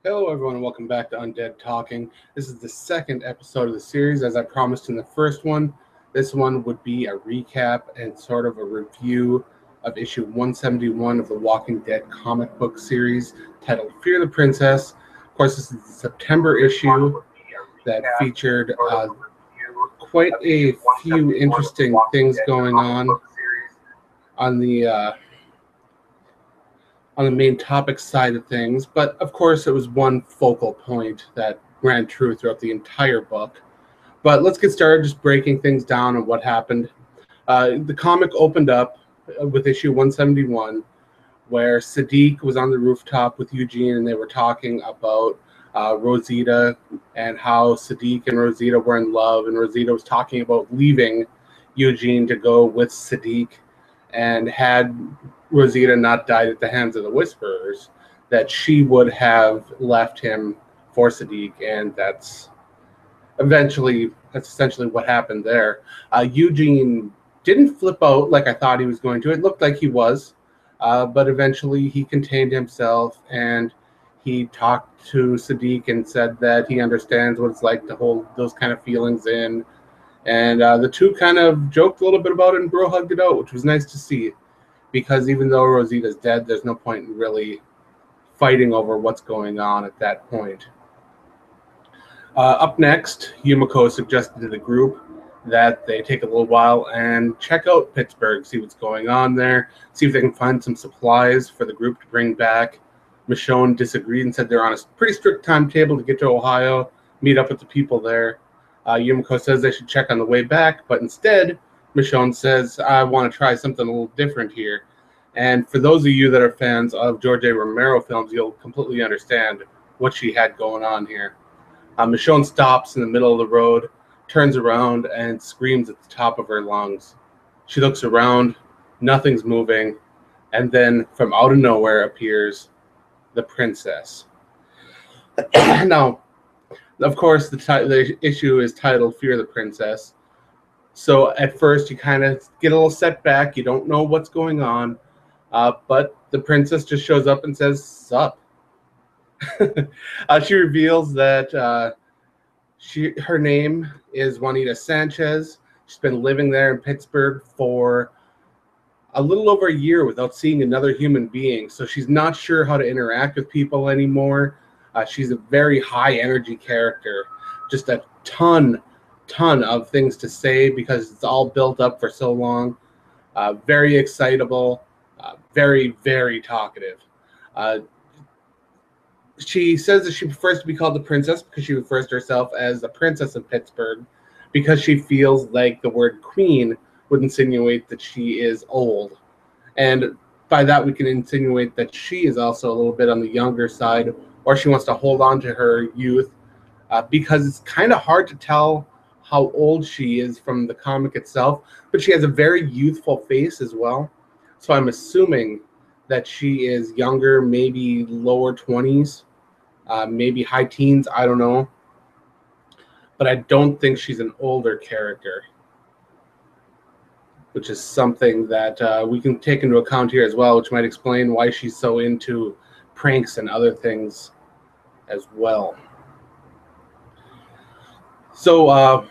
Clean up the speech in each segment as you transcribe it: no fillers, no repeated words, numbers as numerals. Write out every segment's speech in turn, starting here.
Hello, everyone, and welcome back to Undead Talking. This is the second episode of the series. As I promised in the first one, this one would be a recap and sort of a review of issue 171 of the Walking Dead comic book series titled Fear the Princess. Of course, this is the September issue that featured quite a few interesting things going on the main topic side of things, but of course it was one focal point that ran true throughout the entire book. But let's get started just breaking things down on what happened. The comic opened up with issue 171, where Sadiq was on the rooftop with Eugene and they were talking about Rosita and how Sadiq and Rosita were in love, and Rosita was talking about leaving Eugene to go with Sadiq, and had Rosita not died at the hands of the Whisperers, that she would have left him for Sadiq, and that's essentially what happened there. Eugene didn't flip out like I thought he was going to. It looked like he was, but eventually he contained himself and he talked to Sadiq and said that he understands what it's like to hold those kind of feelings in. And the two kind of joked a little bit about it, and bro hugged it out, which was nice to see, because even though Rosita's dead, there's no point in really fighting over what's going on at that point. Up next, Yumiko suggested to the group that they take a little while and check out Pittsburgh, see what's going on there, see if they can find some supplies for the group to bring back. Michonne disagreed and said they're on a pretty strict timetable to get to Ohio, meet up with the people there. Yumiko says they should check on the way back, but instead, Michonne says, I want to try something a little different here. And for those of you that are fans of George A. Romero films, you'll completely understand what she had going on here. Michonne stops in the middle of the road, turns around, and screams at the top of her lungs. She looks around, nothing's moving, and then from out of nowhere appears the princess. Now, of course, the issue is titled Fear the Princess. So at first you kind of get a little setback. You don't know what's going on. But the princess just shows up and says, sup. She reveals that her name is Juanita Sanchez. She's been living there in Pittsburgh for a little over a year without seeing another human being. So she's not sure how to interact with people anymore. She's a very high energy character. Just a ton of things to say because it's all built up for so long. Very excitable, very, very talkative. She says that she prefers to be called the princess because she refers to herself as the princess of Pittsburgh, because she feels like the word queen would insinuate that she is old. And by that, we can insinuate that she is also a little bit on the younger side, or she wants to hold on to her youth, because it's kind of hard to tell how old she is from the comic itself, but she has a very youthful face as well. So I'm assuming that she is younger, maybe lower 20s, maybe high teens, I don't know. But I don't think she's an older character, which is something that we can take into account here as well, which might explain why she's so into pranks and other things as well. So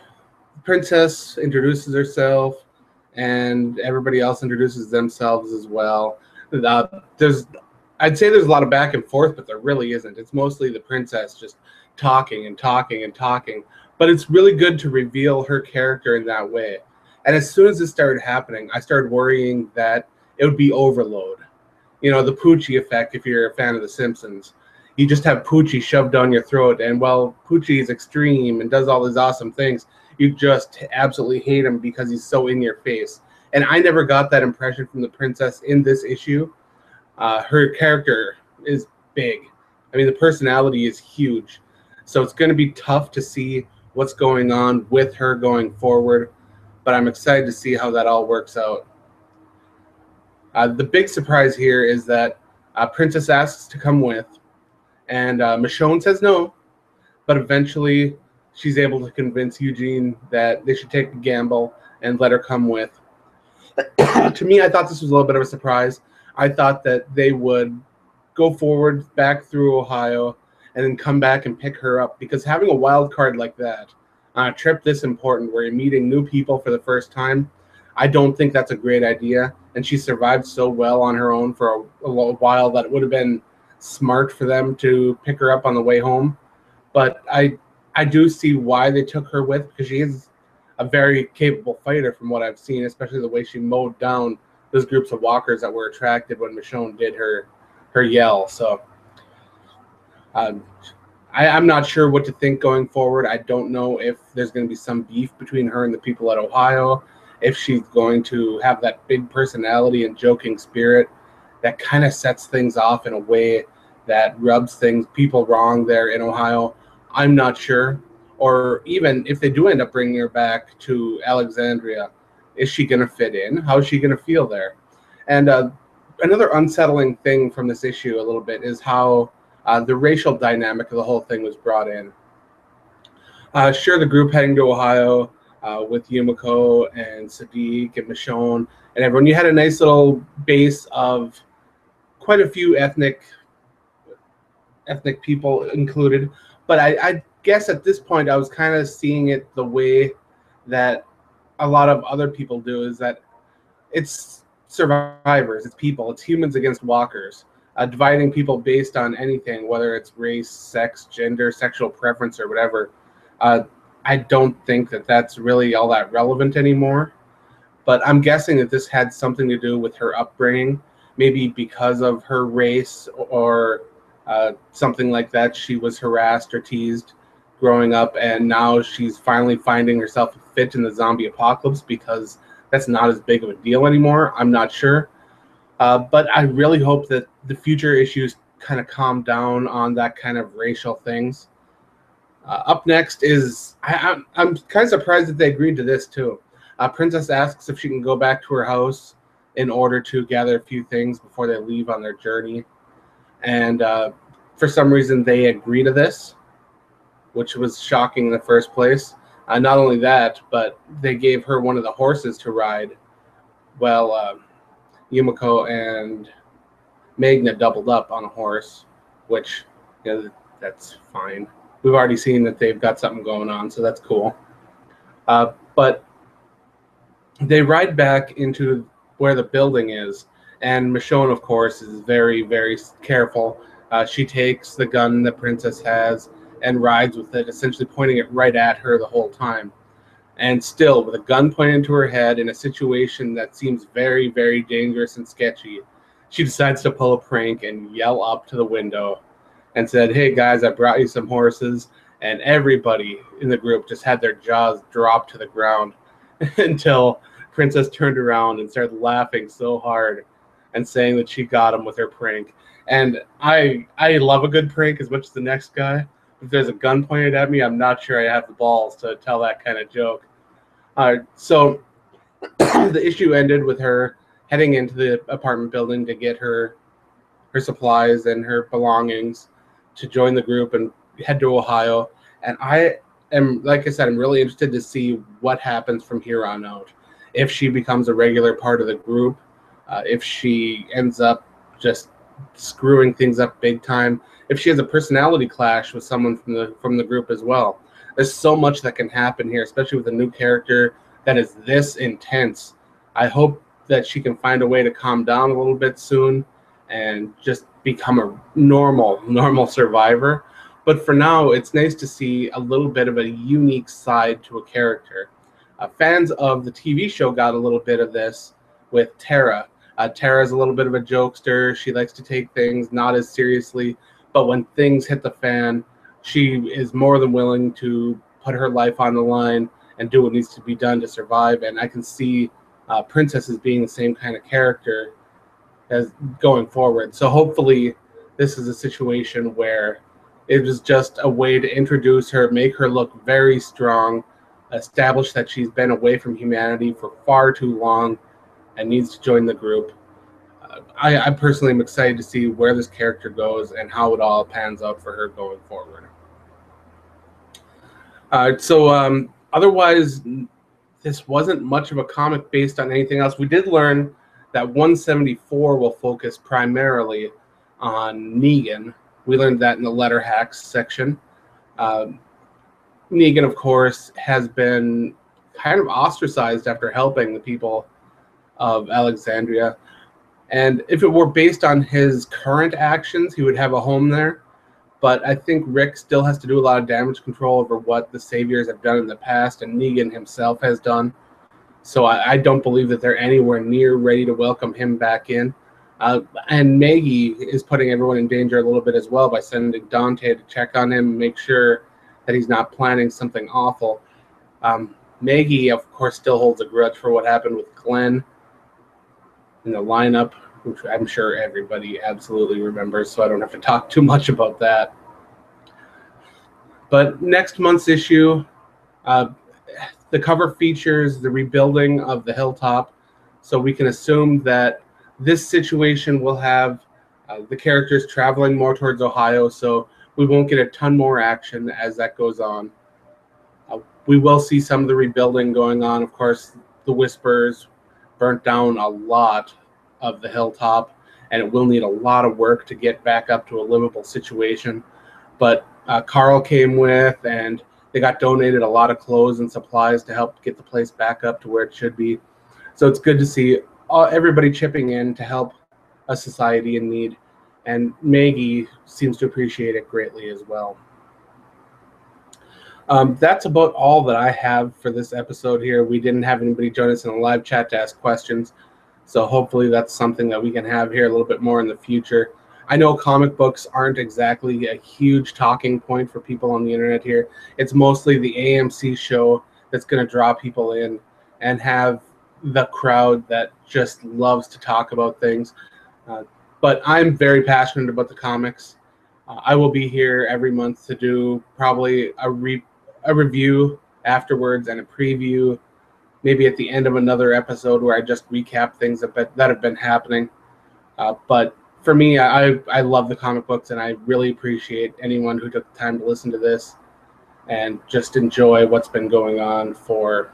Princess introduces herself, and everybody else introduces themselves as well. I'd say there's a lot of back and forth, but there really isn't. It's mostly the princess just talking and talking and talking. But it's really good to reveal her character in that way. And as soon as this started happening, I started worrying that it would be overload. You know, the Poochie effect, if you're a fan of The Simpsons. You just have Poochie shoved down your throat, and while Poochie is extreme and does all these awesome things, you just absolutely hate him because he's so in your face. And I never got that impression from the princess in this issue. Her character is big. I mean, the personality is huge. So it's going to be tough to see what's going on with her going forward, but I'm excited to see how that all works out. The big surprise here is that Princess asks to come with, and Michonne says no, but eventually she's able to convince Eugene that they should take a gamble and let her come with. To me, I thought this was a little bit of a surprise. I thought that they would go forward back through Ohio and then come back and pick her up, because having a wild card like that on a trip this important where you're meeting new people for the first time, I don't think that's a great idea. And she survived so well on her own for a while that it would have been smart for them to pick her up on the way home. But I do see why they took her with, because she is a very capable fighter from what I've seen, especially the way she mowed down those groups of walkers that were attracted when Michonne did her yell. So I'm not sure what to think going forward. I don't know if there's going to be some beef between her and the people at Ohio, if she's going to have that big personality and joking spirit that kind of sets things off in a way that rubs people wrong there in Ohio. I'm not sure. Or even if they do end up bringing her back to Alexandria, is she going to fit in? How is she going to feel there? And another unsettling thing from this issue a little bit is how the racial dynamic of the whole thing was brought in. Sure, the group heading to Ohio with Yumiko and Sadiq and Michonne and everyone, you had a nice little base of quite a few ethnic people included. But I guess at this point I was kind of seeing it the way that a lot of other people do, is that it's survivors, it's people, it's humans against walkers. Dividing people based on anything, whether it's race, sex, gender, sexual preference, or whatever, I don't think that that's really all that relevant anymore. But I'm guessing that this had something to do with her upbringing, maybe because of her race or something like that. She was harassed or teased growing up, and now she's finally finding herself fit in the zombie apocalypse because that's not as big of a deal anymore. I'm not sure. But I really hope that the future issues kind of calm down on that kind of racial things. Up next is, I'm kind of surprised that they agreed to this too. Princess asks if she can go back to her house in order to gather a few things before they leave on their journey. And for some reason they agree to this, which was shocking in the first place. Not only that, but they gave her one of the horses to ride. Well, Yumiko and Magna doubled up on a horse, which, that's fine. We've already seen that they've got something going on, so that's cool. But they ride back into where the building is, and Michonne, of course, is very, very careful. She takes the gun the princess has and rides with it, essentially pointing it right at her the whole time. And still, with a gun pointed to her head in a situation that seems very, very dangerous and sketchy, she decides to pull a prank and yell up to the window and said, "Hey guys, I brought you some horses." And everybody in the group just had their jaws drop to the ground until Princess turned around and started laughing so hard and saying that she got him with her prank. And I love a good prank as much as the next guy. If there's a gun pointed at me, I'm not sure I have the balls to tell that kind of joke. So the issue ended with her heading into the apartment building to get her supplies and her belongings to join the group and head to Ohio. And I am, like I said, I'm really interested to see what happens from here on out. If she becomes a regular part of the group, if she ends up just screwing things up big time, if she has a personality clash with someone from the group as well. There's so much that can happen here, especially with a new character that is this intense. I hope that she can find a way to calm down a little bit soon and just become a normal survivor. But for now, it's nice to see a little bit of a unique side to a character. Fans of the TV show got a little bit of this with Tara. Tara's a little bit of a jokester. She likes to take things not as seriously, but when things hit the fan, she is more than willing to put her life on the line and do what needs to be done to survive. And I can see Princess as being the same kind of character as going forward. So hopefully this is a situation where it was just a way to introduce her, make her look very strong, establish that she's been away from humanity for far too long and needs to join the group. I personally am excited to see where this character goes and how it all pans out for her going forward. Otherwise, this wasn't much of a comic based on anything else. We did learn that 174 will focus primarily on Negan, We learned that in the letter hacks section. Negan, of course, has been kind of ostracized after helping the people of Alexandria. And if it were based on his current actions, he would have a home there. But I think Rick still has to do a lot of damage control over what the Saviors have done in the past, and Negan himself has done. So I don't believe that they're anywhere near ready to welcome him back in. And Maggie is putting everyone in danger a little bit as well by sending Dante to check on him and make sure that he's not planning something awful. Maggie, of course, still holds a grudge for what happened with Glenn in the lineup, which I'm sure everybody absolutely remembers, so I don't have to talk too much about that. But next month's issue, the cover features the rebuilding of the Hilltop, so we can assume that this situation will have the characters traveling more towards Ohio, so we won't get a ton more action as that goes on. We will see some of the rebuilding going on. Of course, the Whispers burnt down a lot of the Hilltop, and it will need a lot of work to get back up to a livable situation. But Carl came with, and they got donated a lot of clothes and supplies to help get the place back up to where it should be. So it's good to see everybody chipping in to help a society in need, and Maggie seems to appreciate it greatly as well. That's about all that I have for this episode here. We didn't have anybody join us in the live chat to ask questions, so hopefully that's something that we can have here a little bit more in the future. I know comic books aren't exactly a huge talking point for people on the internet here. It's mostly the AMC show that's going to draw people in and have the crowd that just loves to talk about things. But I'm very passionate about the comics. I will be here every month to do probably a review afterwards and a preview, maybe at the end of another episode where I just recap things that have been happening. But for me, I love the comic books, and I really appreciate anyone who took the time to listen to this and just enjoy what's been going on for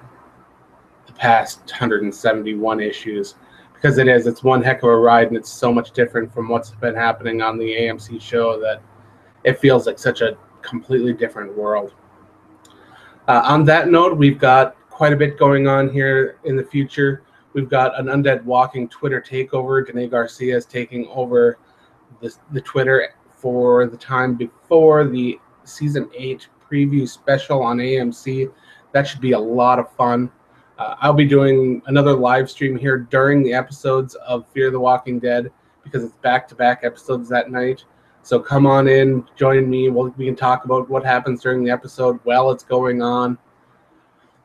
the past 171 issues, because it's one heck of a ride, and it's so much different from what's been happening on the AMC show that it feels like such a completely different world. On that note, we've got quite a bit going on here in the future. We've got an Undead Walking Twitter takeover. Danae Garcia is taking over the Twitter for the time before the Season 8 preview special on AMC. That should be a lot of fun. I'll be doing another live stream here during the episodes of Fear the Walking Dead, because it's back-to-back episodes that night. So come on in, join me. We can talk about what happens during the episode while it's going on.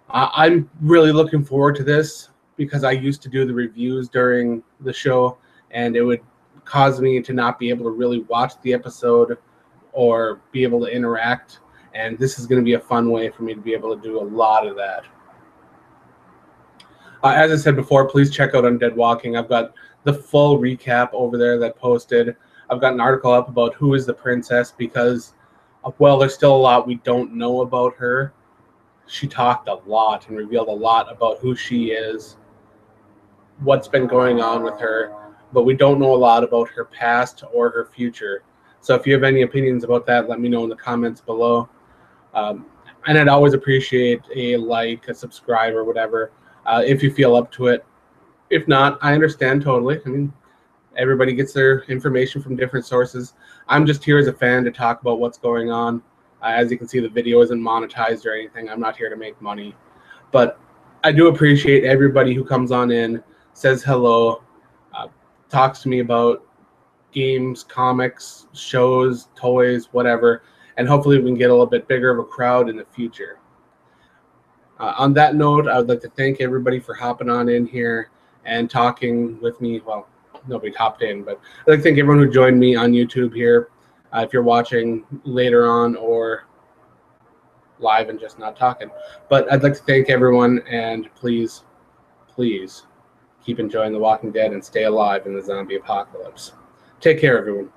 I'm really looking forward to this, because I used to do the reviews during the show, and it would cause me to not be able to really watch the episode or be able to interact. And this is going to be a fun way for me to be able to do a lot of that. As I said before, please check out Undead Walking. I've got the full recap over there that posted. I've got an article up about who is the princess, because, well, there's still a lot we don't know about her. She talked a lot and revealed a lot about who she is, what's been going on with her, but we don't know a lot about her past or her future. So if you have any opinions about that, let me know in the comments below. And I'd always appreciate a like, a subscribe, or whatever, if you feel up to it. If not, I understand totally. I mean, everybody gets their information from different sources. I'm just here as a fan to talk about what's going on. As you can see, the video isn't monetized or anything. I'm not here to make money. But I do appreciate everybody who comes on in, says hello, talks to me about games, comics, shows, toys, whatever, and hopefully we can get a little bit bigger of a crowd in the future. On that note, I would like to thank everybody for hopping on in here and talking with me. Well, nobody hopped in, but I'd like to thank everyone who joined me on YouTube here. If you're watching later on or live and just not talking. But I'd like to thank everyone, and please, please keep enjoying The Walking Dead and stay alive in the zombie apocalypse. Take care, everyone.